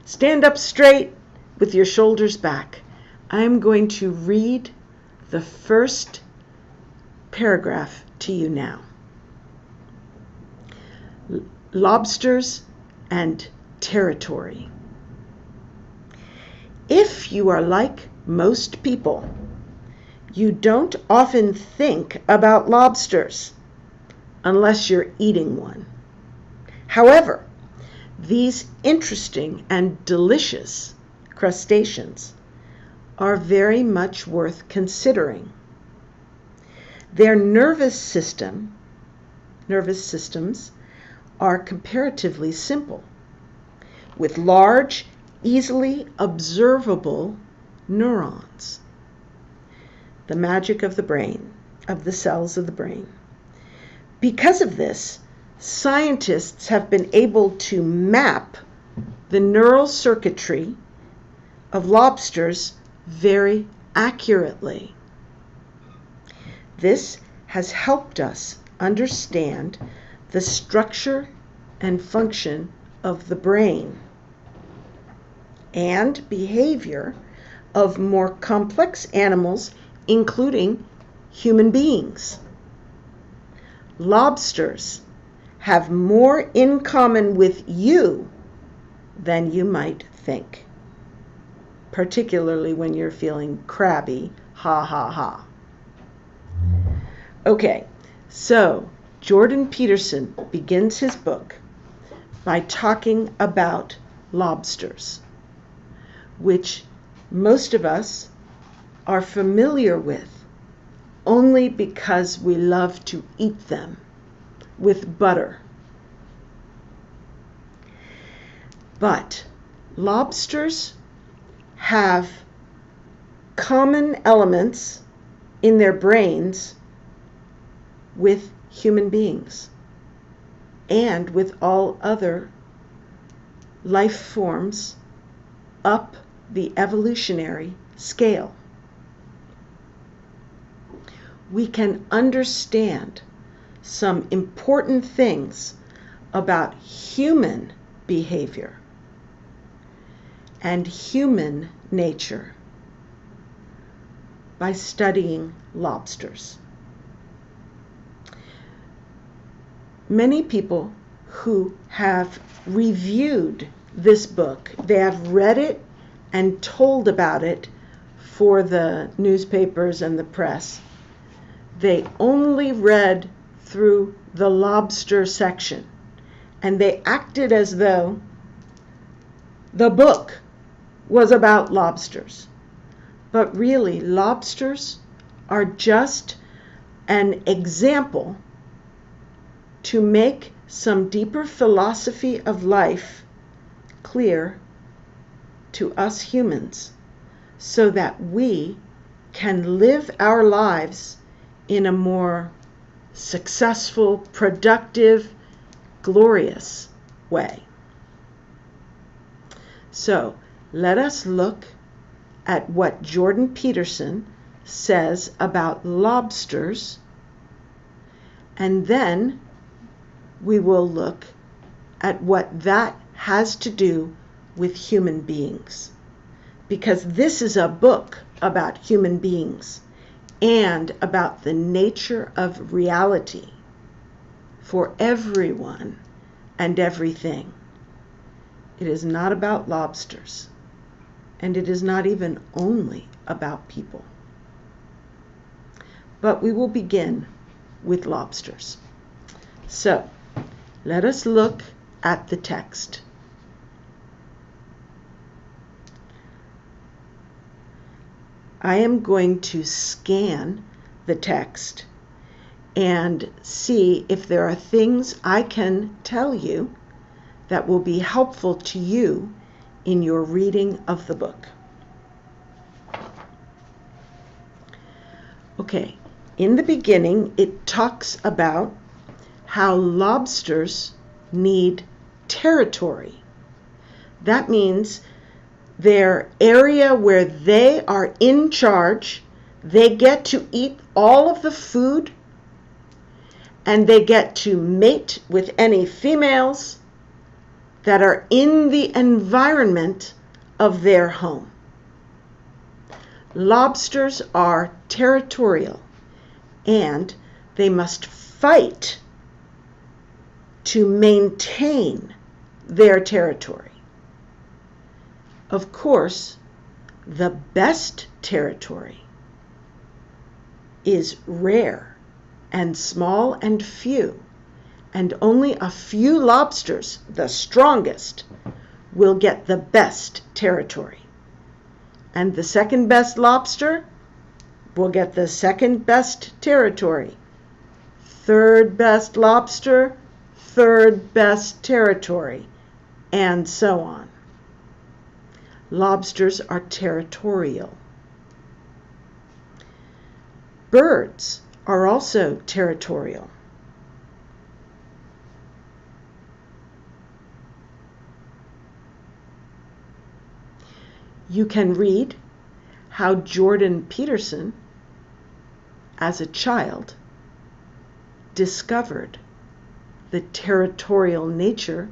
Stand up straight with your shoulders back. I'm going to read the first paragraph to you now. Lobsters and territory. If you are like most people, you don't often think about lobsters unless you're eating one. However, these interesting and delicious crustaceans are very much worth considering. Their nervous systems are comparatively simple, with large, easily observable neurons. The magic of the brain, of the cells of the brain. Because of this, scientists have been able to map the neural circuitry of lobsters very accurately. This has helped us understand the structure and function of the brain and behavior of more complex animals, including human beings. Lobsters have more in common with you than you might think, particularly when you're feeling crabby, ha ha ha. Okay, so Jordan Peterson begins his book by talking about lobsters, which most of us are familiar with only because we love to eat them with butter. But lobsters have common elements in their brains with human beings and with all other life forms up the evolutionary scale. We can understand some important things about human behavior and human nature by studying lobsters. Many people who have reviewed this book, they have read it and told about it for the newspapers and the press. They only read through the lobster section, and they acted as though the book was about lobsters. But really, lobsters are just an example to make some deeper philosophy of life clear to us humans, so that we can live our lives in a more successful, productive, glorious way. So let us look at what Jordan Peterson says about lobsters, and then we will look at what that has to do with human beings. Because this is a book about human beings and about the nature of reality for everyone and everything. It is not about lobsters, and it is not even only about people. But we will begin with lobsters. So, let us look at the text. I am going to scan the text and see if there are things I can tell you that will be helpful to you in your reading of the book. Okay, in the beginning, it talks about how lobsters need territory. That means their area where they are in charge, they get to eat all of the food, and they get to mate with any females that are in the environment of their home. Lobsters are territorial, and they must fight to maintain their territory. Of course, the best territory is rare and small and few, and only a few lobsters, the strongest, will get the best territory. And the second best lobster will get the second best territory. Third best lobster, third best territory, and so on. Lobsters are territorial. Birds are also territorial. You can read how Jordan Peterson, as a child, discovered the territorial nature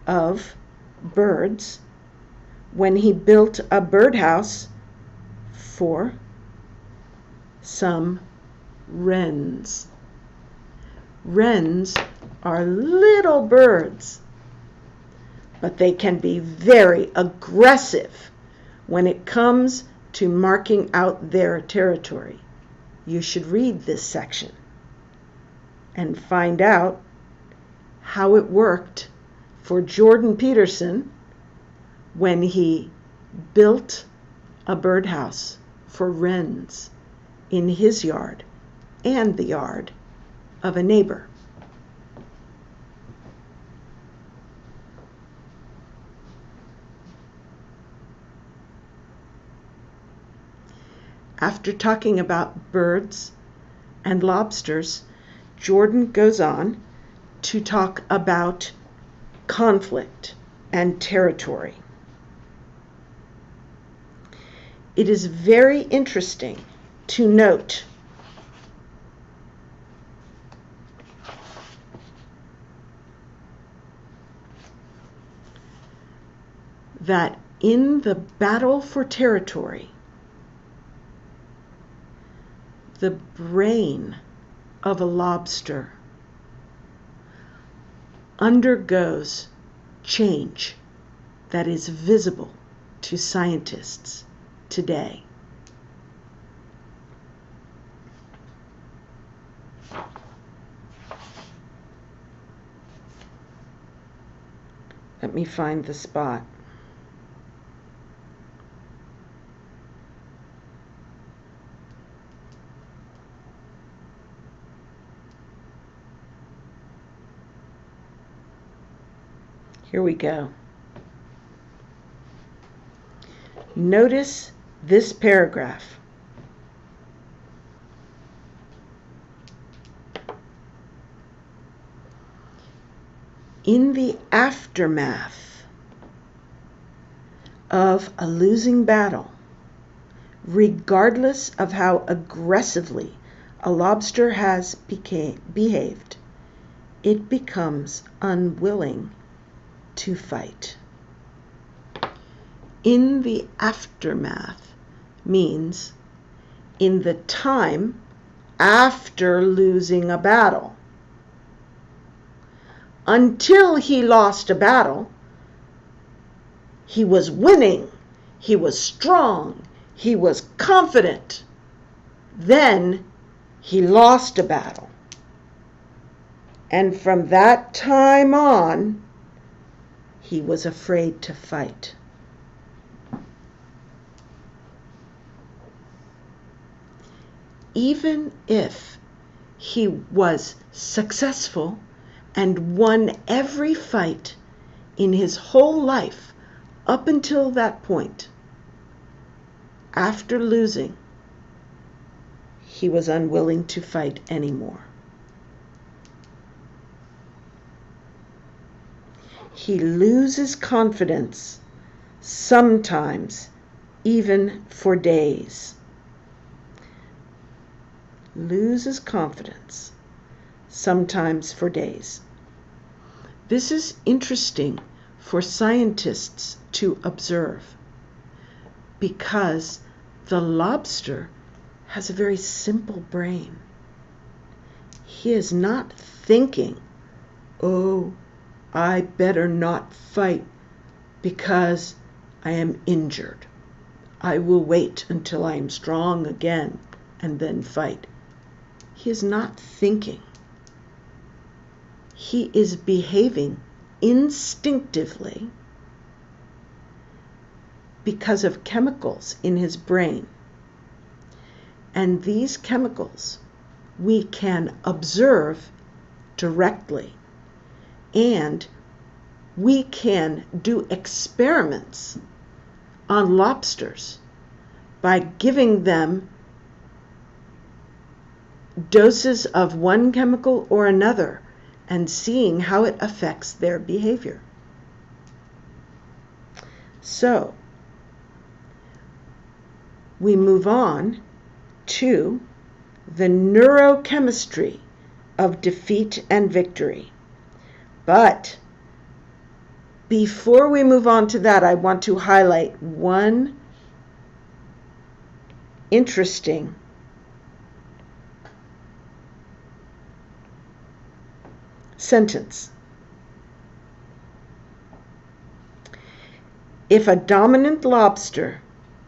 of birds when he built a birdhouse for some wrens. Wrens are little birds, but they can be very aggressive when it comes to marking out their territory. You should read this section and find out how it worked for Jordan Peterson when he built a birdhouse for wrens in his yard and the yard of a neighbor. After talking about birds and lobsters, Jordan goes on to talk about conflict and territory. It is very interesting to note that in the battle for territory, the brain of a lobster undergoes change that is visible to scientists today. Let me find the spot. Here we go. Notice this paragraph. In the aftermath of a losing battle, regardless of how aggressively a lobster has behaved, it becomes unwilling to fight. In the aftermath means in the time after losing a battle. Until he lost a battle, he was winning, he was strong, he was confident. Then he lost a battle. And from that time on, he was afraid to fight. Even if he was successful and won every fight in his whole life up until that point, after losing, he was unwilling to fight anymore. He loses confidence, sometimes even for days. Loses confidence, sometimes for days. This is interesting for scientists to observe, because the lobster has a very simple brain. He is not thinking, oh, I better not fight because I am injured. I will wait until I am strong again and then fight. He is not thinking. He is behaving instinctively because of chemicals in his brain. And these chemicals we can observe directly, and we can do experiments on lobsters by giving them doses of one chemical or another and seeing how it affects their behavior. So, we move on to the neurochemistry of defeat and victory. But before we move on to that, I want to highlight one interesting sentence. If a dominant lobster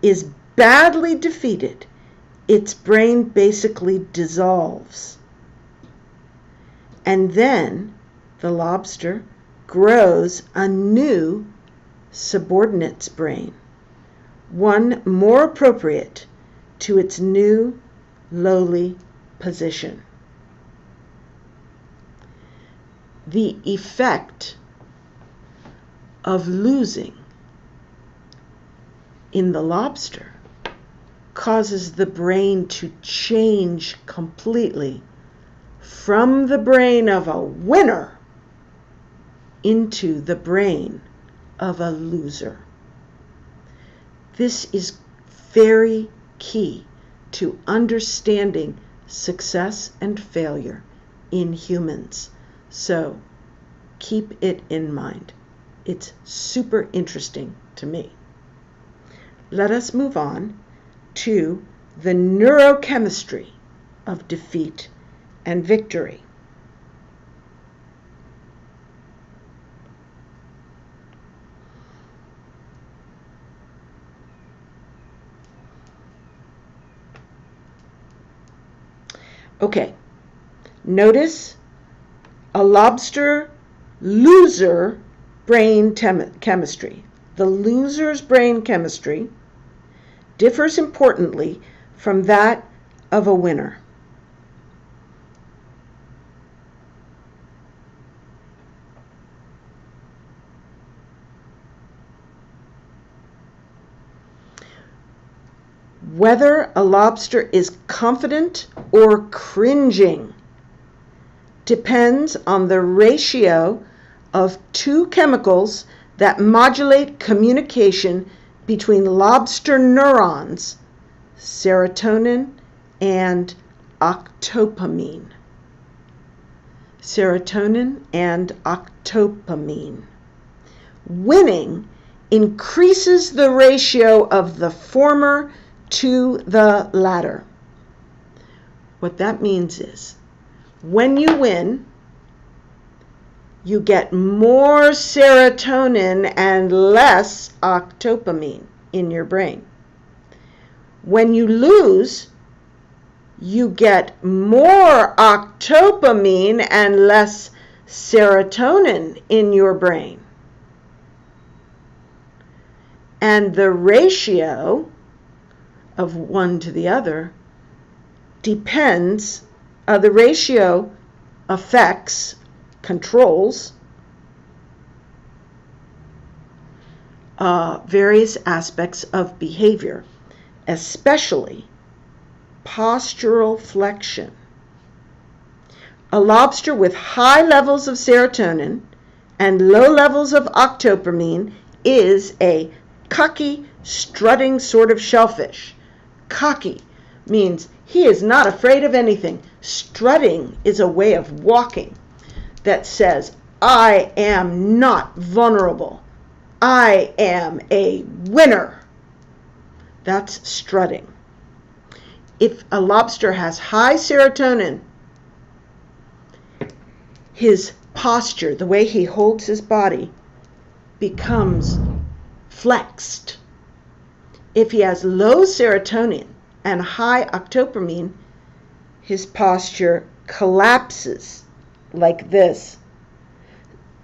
is badly defeated, its brain basically dissolves. And then the lobster grows a new subordinate's brain, one more appropriate to its new lowly position. The effect of losing in the lobster causes the brain to change completely from the brain of a winner into the brain of a loser. This is very key to understanding success and failure in humans. So keep it in mind. It's super interesting to me. Let us move on to the neurochemistry of defeat and victory. Okay, notice a lobster loser brain chemistry. The loser's brain chemistry differs importantly from that of a winner. Whether a lobster is confident or cringing depends on the ratio of two chemicals that modulate communication between lobster neurons, serotonin and octopamine. Serotonin and octopamine. Winning increases the ratio of the former to the latter. What that means is, when you win, you get more serotonin and less octopamine in your brain. When you lose, you get more octopamine and less serotonin in your brain. And the ratio of one to the other depends, the ratio affects, controls various aspects of behavior, especially postural flexion. A lobster with high levels of serotonin and low levels of octopamine is a cocky, strutting sort of shellfish. Cocky means he is not afraid of anything. Strutting is a way of walking that says, I am not vulnerable. I am a winner. That's strutting. If a lobster has high serotonin, his posture, the way he holds his body, becomes flexed. If he has low serotonin and high octopamine, his posture collapses like this,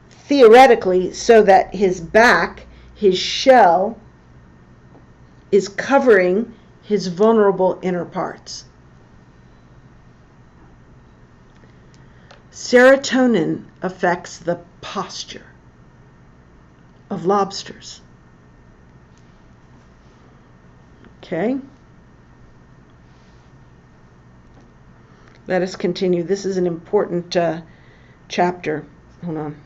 theoretically, so that his back, his shell, is covering his vulnerable inner parts. Serotonin affects the posture of lobsters. Okay? Let us continue. This is an important chapter. Hold on.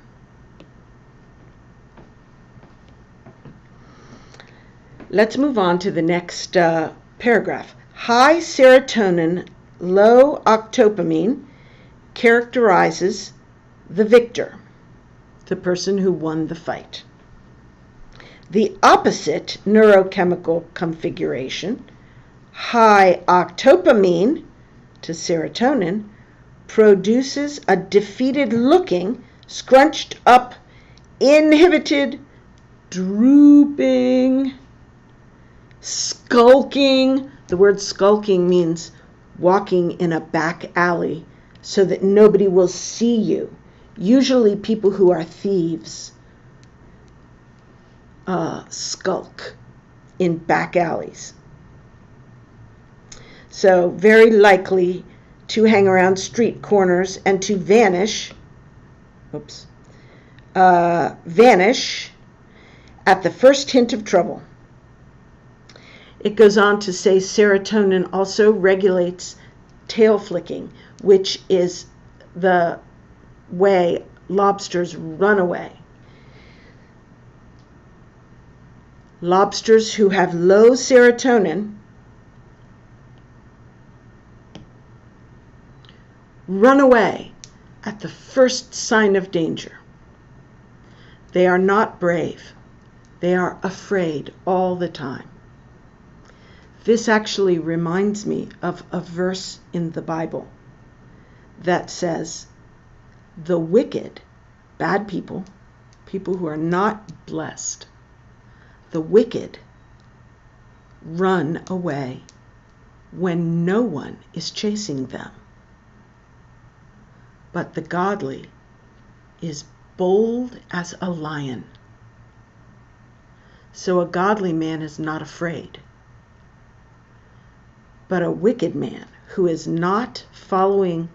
Let's move on to the next paragraph. High serotonin, low octopamine characterizes the victor, the person who won the fight. The opposite neurochemical configuration, high octopamine to serotonin, produces a defeated-looking, scrunched up, inhibited, drooping, skulking. The word skulking means walking in a back alley so that nobody will see you. Usually people who are thieves skulk in back alleys. So very likely to hang around street corners and to vanish at the first hint of trouble. It goes on to say serotonin also regulates tail flicking, which is the way lobsters run away. Lobsters who have low serotonin run away at the first sign of danger. They are not brave. They are afraid all the time. This actually reminds me of a verse in the Bible that says, the wicked, bad people, people who are not blessed, the wicked run away when no one is chasing them. But the godly is bold as a lion. So a godly man is not afraid. But a wicked man who is not following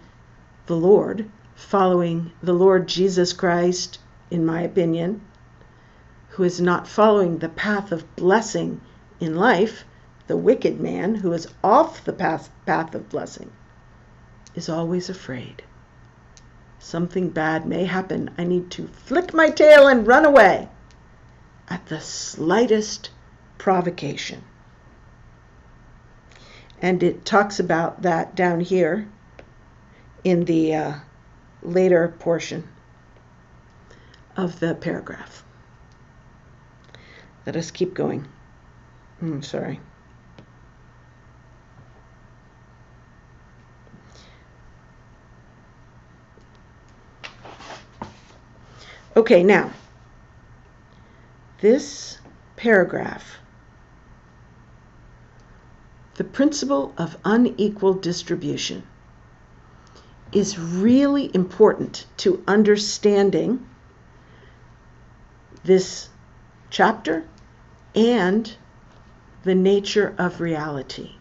the Lord Jesus Christ, in my opinion, who is not following the path of blessing in life, the wicked man who is off the path of blessing, is always afraid. Something bad may happen. I need to flick my tail and run away at the slightest provocation. And it talks about that down here in the later portion of the paragraph. Let us keep going. Sorry. Okay, now, this paragraph, the principle of unequal distribution, is really important to understanding this chapter and the nature of reality.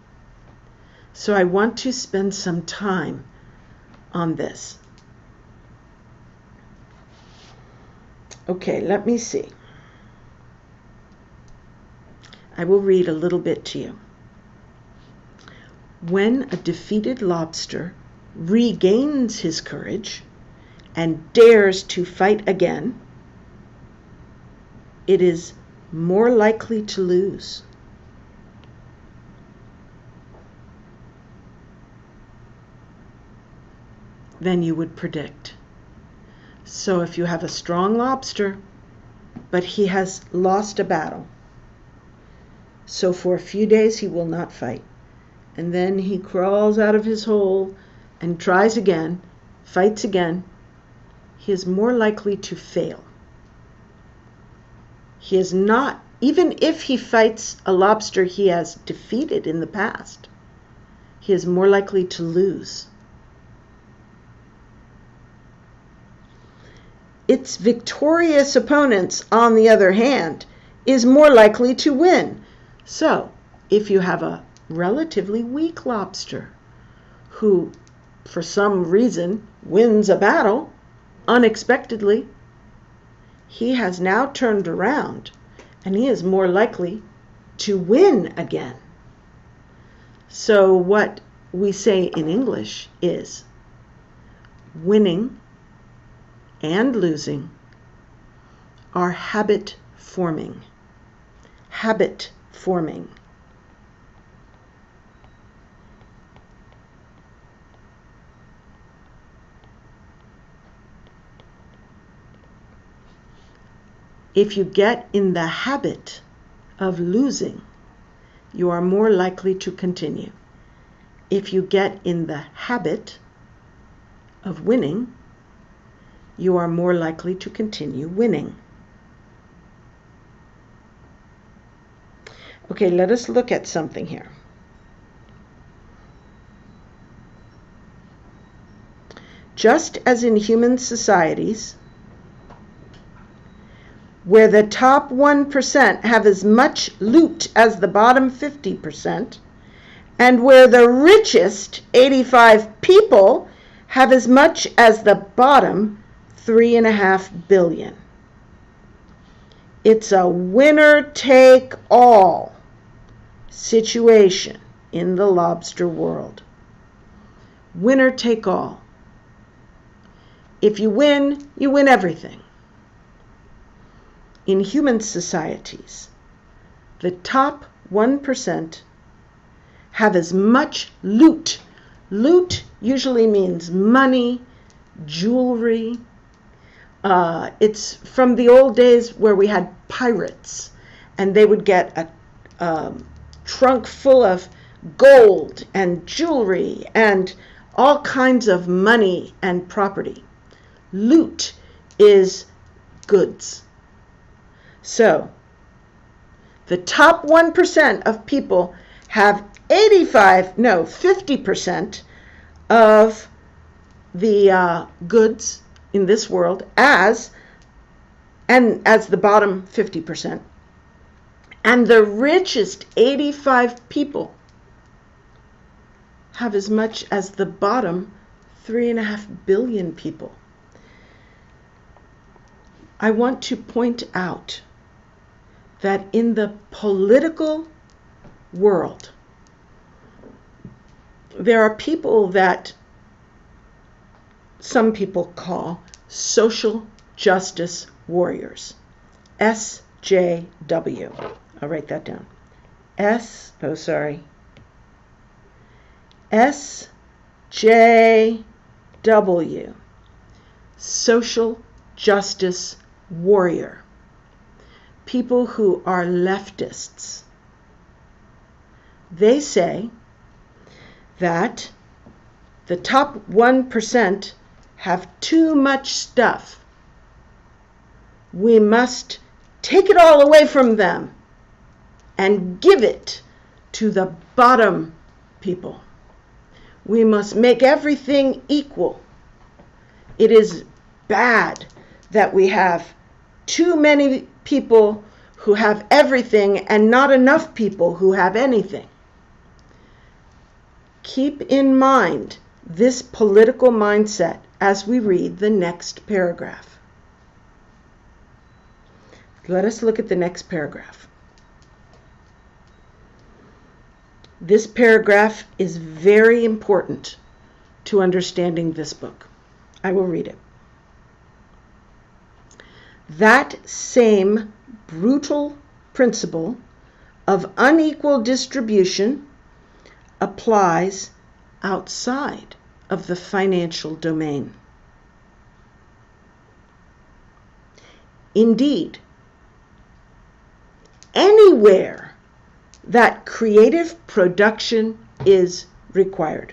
So I want to spend some time on this. Okay, let me see. I will read a little bit to you. When a defeated lobster regains his courage and dares to fight again, it is more likely to lose. Than you would predict. So if you have a strong lobster, but he has lost a battle, so for a few days he will not fight. And then he crawls out of his hole and tries again, fights again. He is more likely to fail. He is not, even if he fights a lobster he has defeated in the past, he is more likely to lose. Its victorious opponents, on the other hand, is more likely to win. So, if you have a relatively weak lobster who, for some reason, wins a battle unexpectedly, he has now turned around and he is more likely to win again. So what we say in English is winning and losing are habit forming. Habit forming. If you get in the habit of losing, you are more likely to continue. If you get in the habit of winning, you are more likely to continue winning. Okay, let us look at something here. Just as in human societies, where the top 1% have as much loot as the bottom 50%, and where the richest 85 people have as much as the bottom 3.5 billion. It's a winner-take-all situation in the lobster world. Winner-take-all. If you win everything. In human societies, the top 1% have as much loot. Loot usually means money, jewelry. It's from the old days where we had pirates, and they would get a trunk full of gold and jewelry and all kinds of money and property. Loot is goods. So, the top 1% of people have 50% of the goods in this world as the bottom 50%. And the richest 85 people have as much as the bottom 3.5 billion people. I want to point out that in the political world, there are people that some people call social justice warriors. SJW. I'll write that down. SJW. Social justice warrior. People who are leftists. They say that the top 1% have too much stuff. We must take it all away from them and give it to the bottom people. We must make everything equal. It is bad that we have too many people who have everything and not enough people who have anything. Keep in mind this political mindset as we read the next paragraph. Let us look at the next paragraph. This paragraph is very important to understanding this book. I will read it. That same brutal principle of unequal distribution applies outside of the financial domain. indeed, anywhere that creative production is required.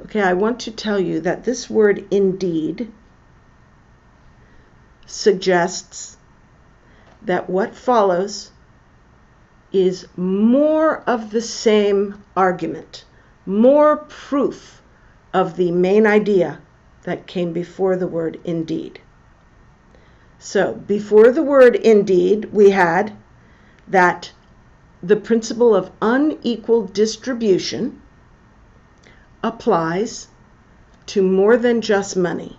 Okay, I want to tell you that this word indeed suggests that what follows is more of the same argument, more proof of the main idea that came before the word indeed. So, before the word indeed, we had that the principle of unequal distribution applies to more than just money.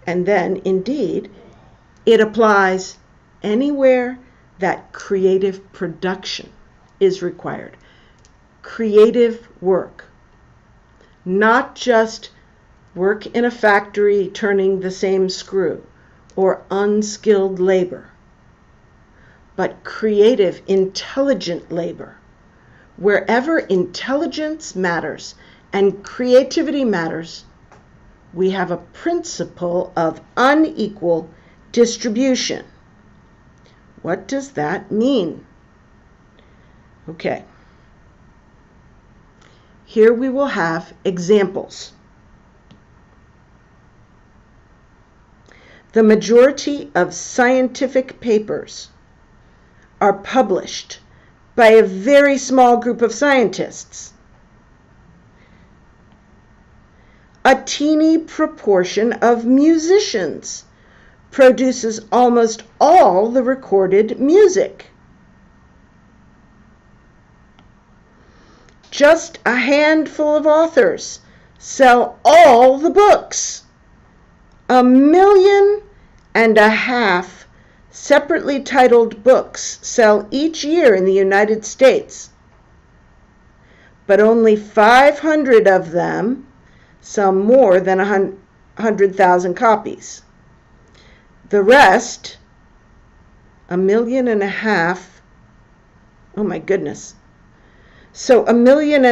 And then, indeed, it applies anywhere that creative production is required. Creative work. Not just work in a factory turning the same screw or unskilled labor, but creative, intelligent labor. Wherever intelligence matters and creativity matters, we have a principle of unequal distribution. What does that mean? Okay. Here we will have examples. The majority of scientific papers are published by a very small group of scientists. A teeny proportion of musicians produces almost all the recorded music. Just a handful of authors sell all the books. 1.5 million separately titled books sell each year in the United States, but only 500 of them sell more than 100,000 copies. The rest, 1.5 million, oh my goodness. So 1.5 million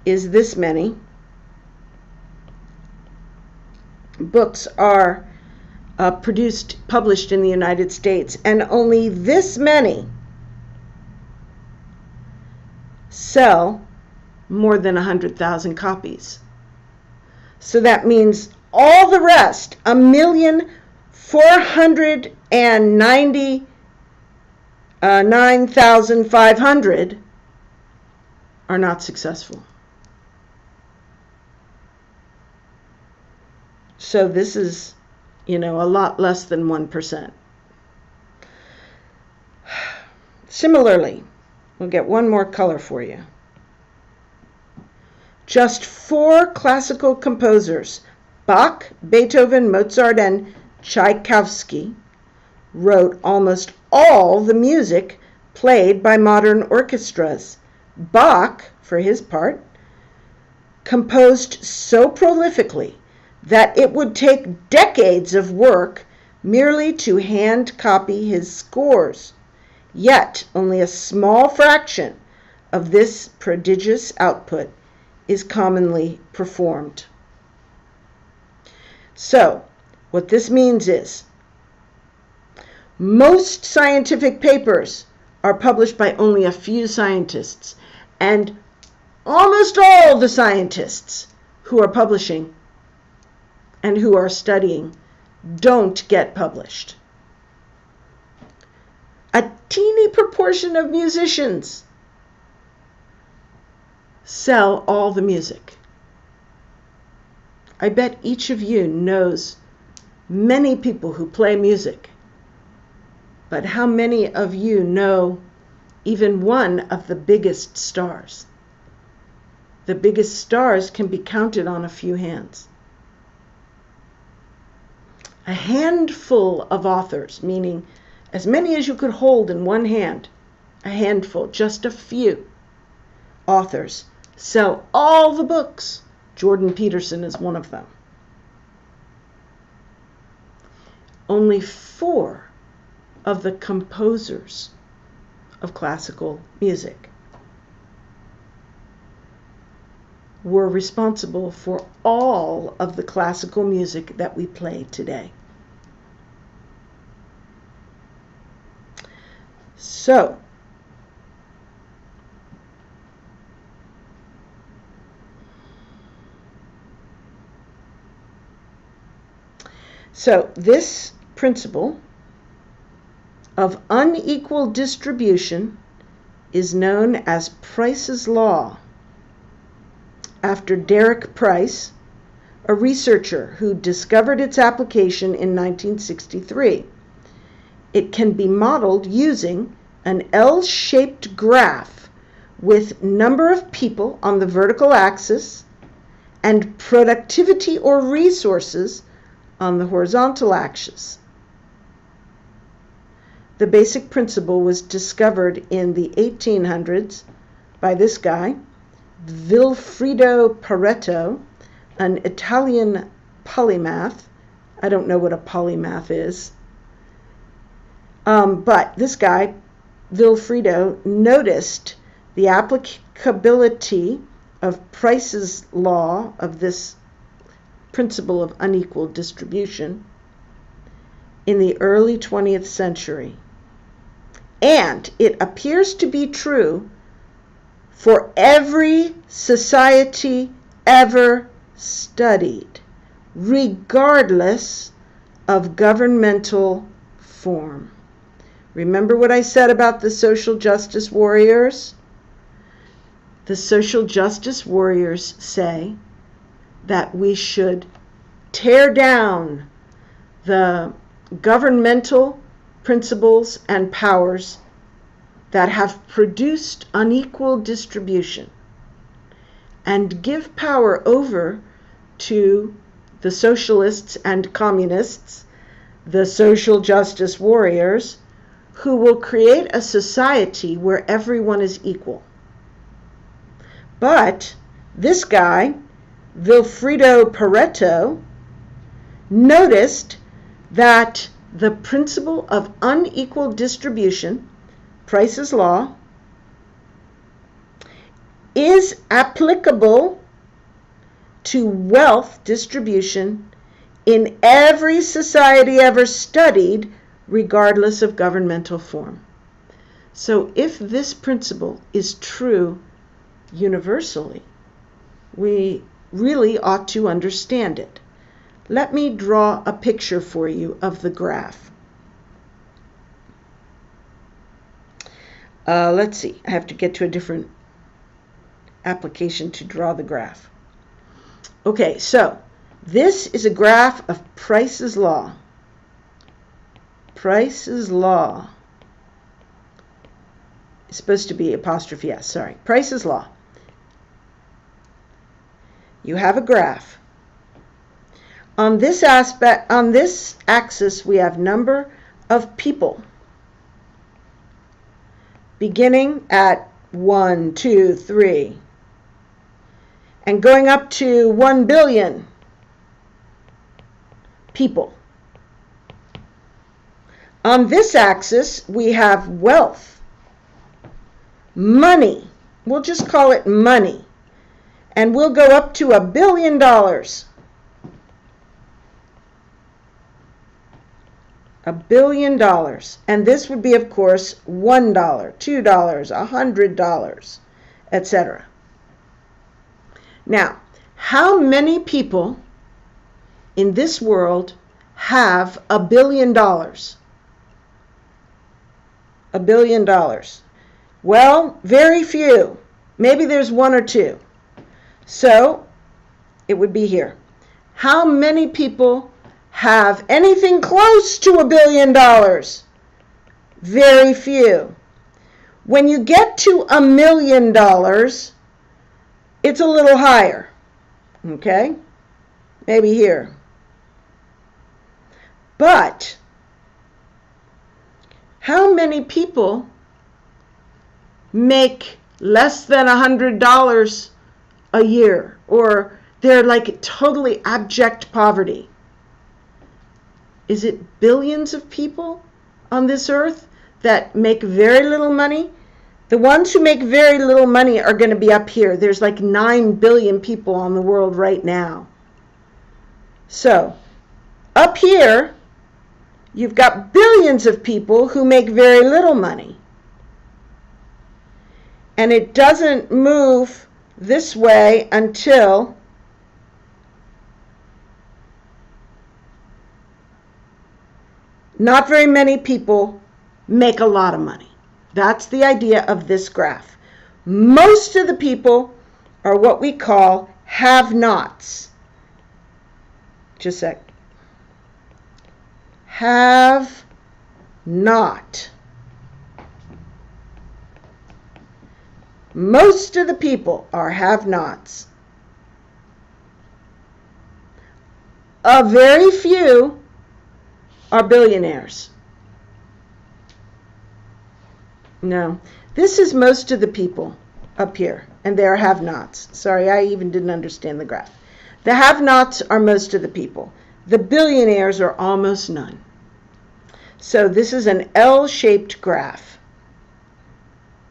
is this many. Books are published in the United States, and only this many sell more than 100,000 copies. So that means all the rest, 1,499,500, are not successful. So this is, a lot less than 1%. Similarly, we'll get one more color for you. Just 4 classical composers, Bach, Beethoven, Mozart, and Tchaikovsky, wrote almost all the music played by modern orchestras. Bach, for his part, composed so prolifically that it would take decades of work merely to hand copy his scores. Yet, only a small fraction of this prodigious output is commonly performed. So, what this means is, most scientific papers are published by only a few scientists, and almost all the scientists who are publishing and who are studying don't get published. A teeny proportion of musicians sell all the music. I bet each of you knows many people who play music, but how many of you know even one of the biggest stars? The biggest stars can be counted on a few hands. A handful of authors, meaning as many as you could hold in one hand, a handful, just a few authors, sell all the books. Jordan Peterson is one of them. Only 4 of the composers of classical music were responsible for all of the classical music that we play today. So, this principle of unequal distribution is known as Price's Law, after Derek Price, a researcher who discovered its application in 1963. It can be modeled using an L-shaped graph with number of people on the vertical axis and productivity or resources on the horizontal axis. The basic principle was discovered in the 1800s by this guy, Vilfredo Pareto, an Italian polymath. I don't know what a polymath is. But this guy, Vilfredo, noticed the applicability of Price's law, of this principle of unequal distribution, in the early 20th century. And it appears to be true for every society ever studied, regardless of governmental form. Remember what I said about the social justice warriors? The social justice warriors say that we should tear down the governmental principles and powers that have produced unequal distribution and give power over to the socialists and communists, the social justice warriors, who will create a society where everyone is equal. But this guy, Vilfredo Pareto, noticed that the principle of unequal distribution, Price's Law, is applicable to wealth distribution in every society ever studied, regardless of governmental form. So if this principle is true universally, we really ought to understand it. Let me draw a picture for you of the graph. Let's see, I have to get to a different application to draw the graph. Okay, so this is a graph of Price's Law. Price's Law. It's supposed to be apostrophe S, sorry. Price's Law. You have a graph. On this axis, we have number of people, beginning at 1, 2, 3, and going up to 1 billion people. On this axis, we have wealth, money. We'll just call it money. And we'll go up to $1 billion. $1 billion. And this would be, of course, $1, $2, $100, etc. Now, how many people in this world have $1 billion? $1 billion. Well, very few. Maybe there's one or two. So, it would be here. How many people have anything close to $1 billion? Very few. When you get to $1 million, it's a little higher. Okay? Maybe here. But how many people make less than $100 a year, or they're like totally abject poverty? Is it billions of people on this earth that make very little money? The ones who make very little money are going to be up here. There's like 9 billion people on the world right now. So, up here, you've got billions of people who make very little money. and it doesn't move this way until not very many people make a lot of money. That's the idea of this graph. Most of the people are what we call have-nots. Just a sec. Have not. Most of the people are have-nots. A very few are billionaires. No, this is most of the people up here, and they're have-nots. Sorry, I even didn't understand the graph. The have-nots are most of the people. The billionaires are almost none. So this is an L-shaped graph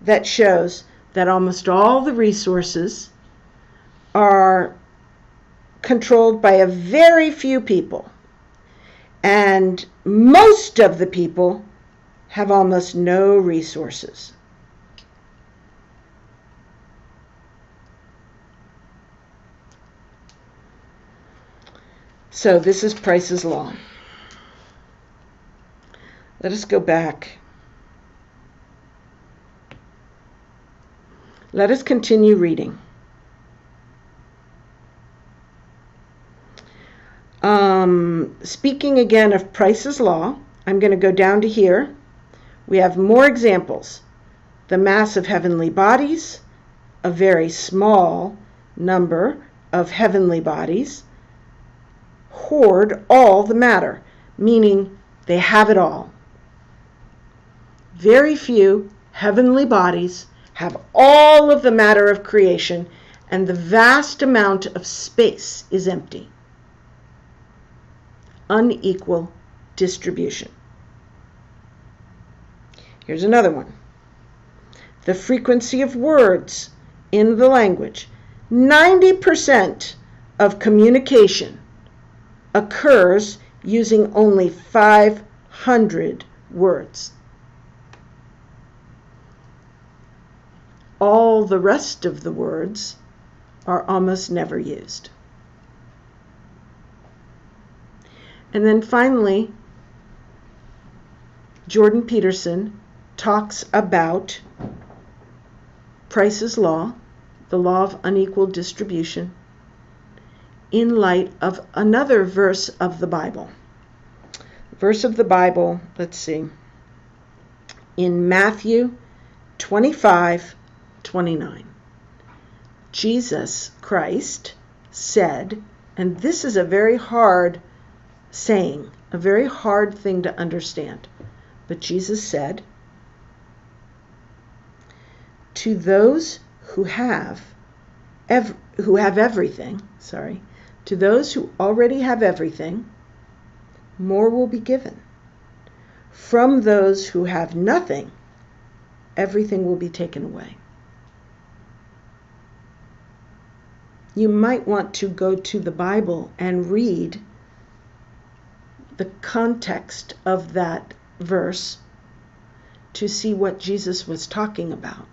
that shows that almost all the resources are controlled by a very few people. And most of the people have almost no resources. So this is Price's Law. Let us go back. Let us continue reading. Speaking again of Price's Law, I'm going to go down to here. We have more examples. The mass of heavenly bodies, a very small number of heavenly bodies, hoard all the matter, meaning they have it all. Very few heavenly bodies have all of the matter of creation, and the vast amount of space is empty. Unequal distribution. Here's another one. The frequency of words in the language. 90% of communication occurs using only 500 words. All the rest of the words are almost never used. And then finally, Jordan Peterson talks about Price's Law, the law of unequal distribution, in light of another verse of the Bible. Verse of the Bible, let's see, in Matthew 25:29. Jesus Christ said, and this is a very hard saying, a very hard thing to understand, but Jesus said, to those who have everything, to those who already have everything, more will be given. From those who have nothing, everything will be taken away. You might want to go to the Bible and read the context of that verse to see what Jesus was talking about.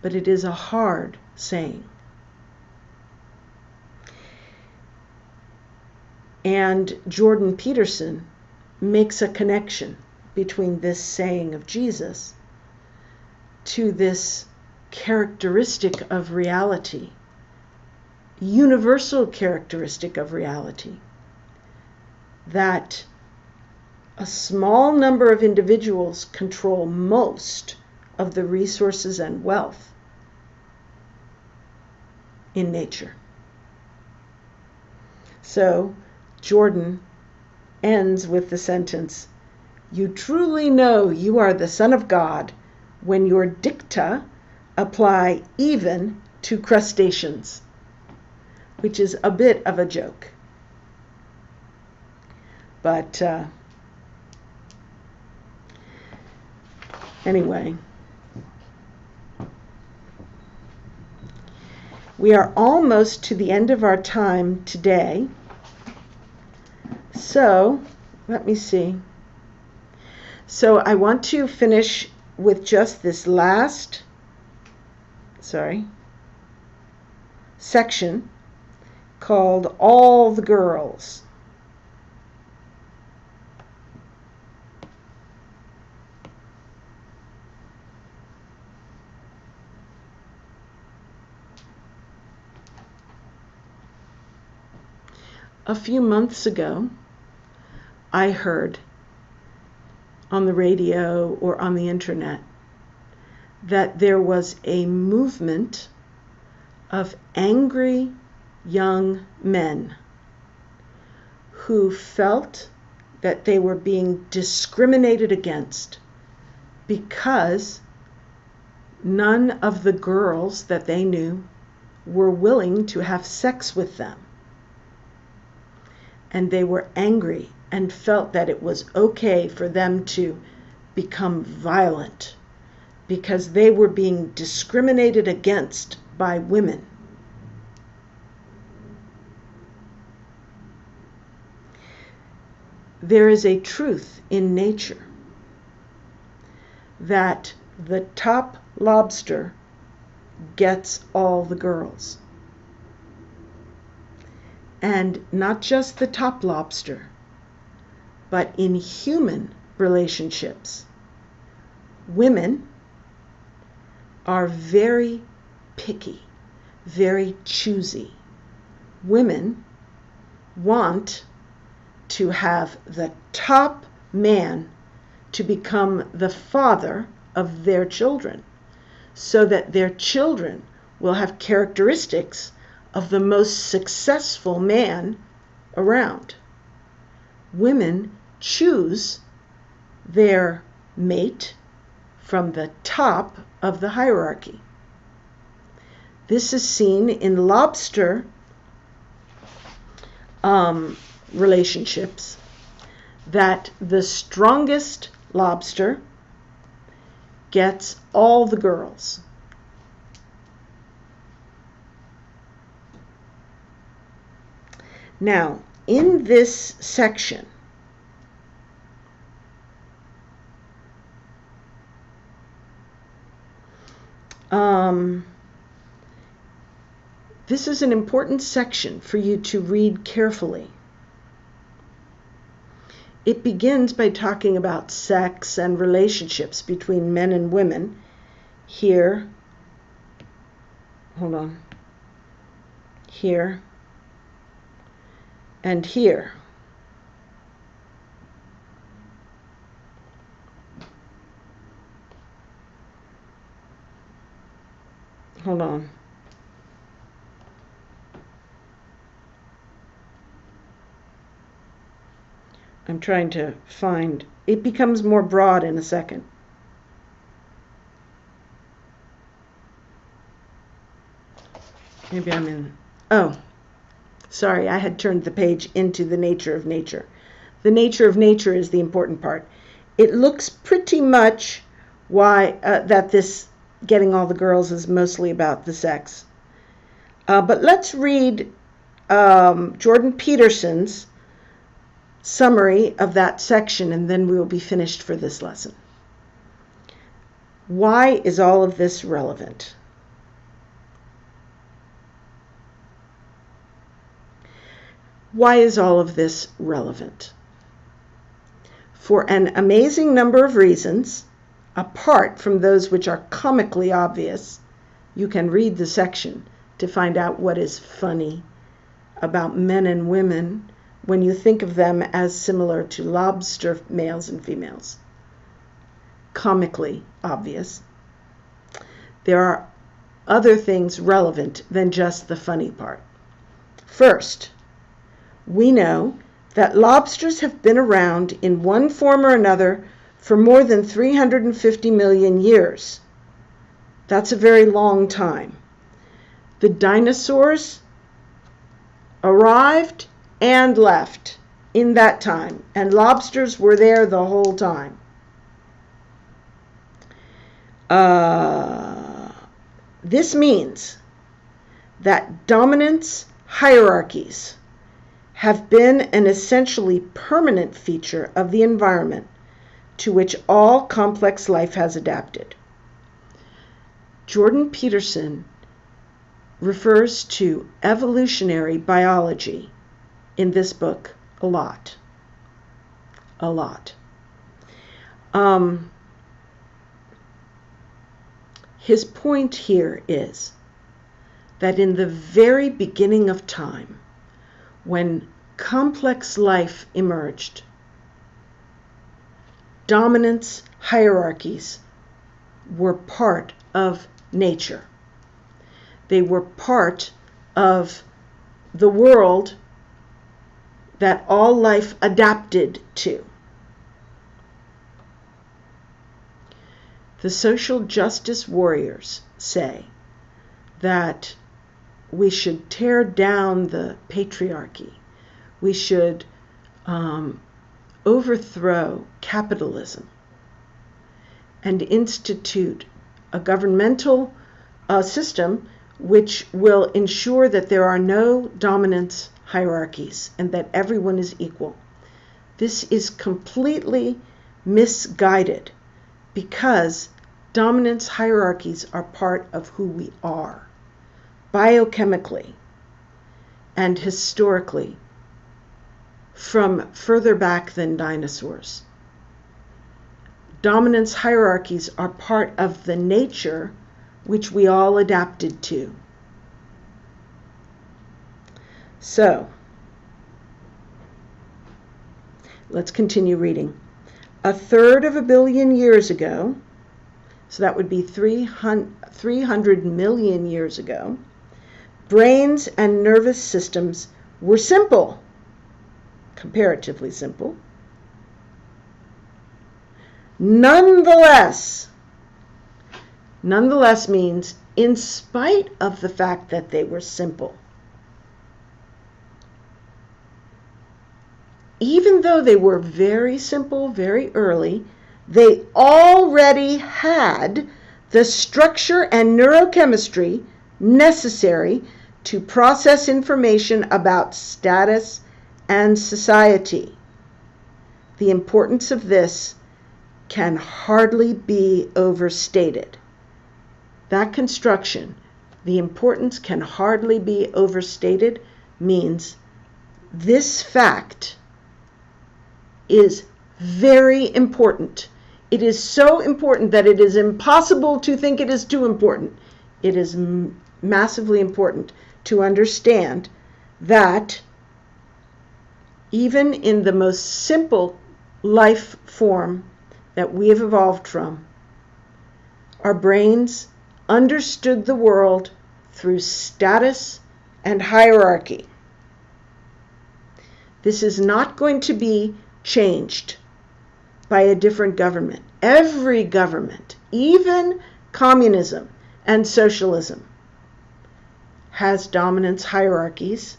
But it is a hard saying. And Jordan Peterson makes a connection between this saying of Jesus to this characteristic of reality, universal characteristic of reality, that a small number of individuals control most of the resources and wealth in nature. So Jordan ends with the sentence, "You truly know you are the Son of God when your dicta apply even to crustaceans," which is a bit of a joke. But anyway, we are almost to the end of our time today. So, let me see. So I want to finish with just this last section called All the Girls. A few months ago, I heard on the radio or on the internet that there was a movement of angry young men who felt that they were being discriminated against because none of the girls that they knew were willing to have sex with them. And they were angry and felt that it was okay for them to become violent because they were being discriminated against by women. There is a truth in nature that the top lobster gets all the girls. And not just the top lobster, but in human relationships, women are very picky, very choosy. Women want to have the top man to become the father of their children, so that their children will have characteristics of the most successful man around. Women choose their mate from the top of the hierarchy. This is seen in lobster relationships, that the strongest lobster gets all the girls. Now, in this section, this is an important section for you to read carefully. It begins by talking about sex and relationships between men and women. Here, here, and here. Hold on. I'm trying to find. It becomes more broad in a second. Maybe I'm in. Oh, sorry, I had turned the page into the nature of nature. The nature of nature is the important part. It looks pretty much that this getting all the girls is mostly about the sex. But let's read Jordan Peterson's summary of that section, and then we will be finished for this lesson. Why is all of this relevant? Why is all of this relevant? For an amazing number of reasons, apart from those which are comically obvious. You can read the section to find out what is funny about men and women when you think of them as similar to lobster males and females. Comically obvious. There are other things relevant than just the funny part. First, we know that lobsters have been around in one form or another for more than 350 million years. That's a very long time. The dinosaurs arrived and left in that time, and lobsters were there the whole time. This means that dominance hierarchies have been an essentially permanent feature of the environment to which all complex life has adapted. Jordan Peterson refers to evolutionary biology in this book a lot. A lot. His point here is that in the very beginning of time, when complex life emerged, dominance hierarchies were part of nature. They were part of the world that all life adapted to. The social justice warriors say that we should tear down the patriarchy. We should overthrow capitalism and institute a governmental system which will ensure that there are no dominance hierarchies and that everyone is equal. This is completely misguided because dominance hierarchies are part of who we are, biochemically and historically, from further back than dinosaurs. Dominance hierarchies are part of the nature which we all adapted to. So, let's continue reading. 1/3 billion years ago, so that would be 300 million years ago, brains and nervous systems were simple, comparatively simple. Nonetheless means in spite of the fact that they were simple. Even though they were very simple, very early, they already had the structure and neurochemistry necessary to process information about status and society. The importance of this can hardly be overstated. That construction, the importance can hardly be overstated, means this fact is very important. It is so important that it is impossible to think it is too important. It is massively important to understand that even in the most simple life form that we have evolved from, our brains understood the world through status and hierarchy. This is not going to be changed by a different government. Every government, even communism and socialism, has dominance hierarchies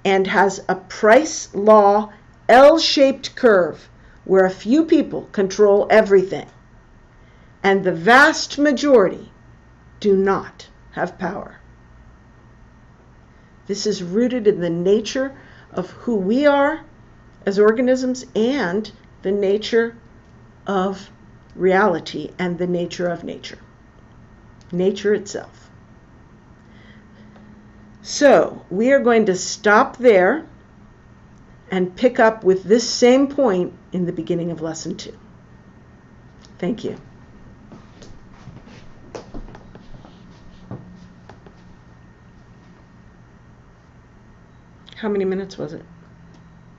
and has a price law L-shaped curve where a few people control everything and the vast majority do not have power. This is rooted in the nature of who we are as organisms and the nature of reality and the nature of nature. Nature itself. So, we are going to stop there and pick up with this same point in the beginning of lesson 2. Thank you. How many minutes was it?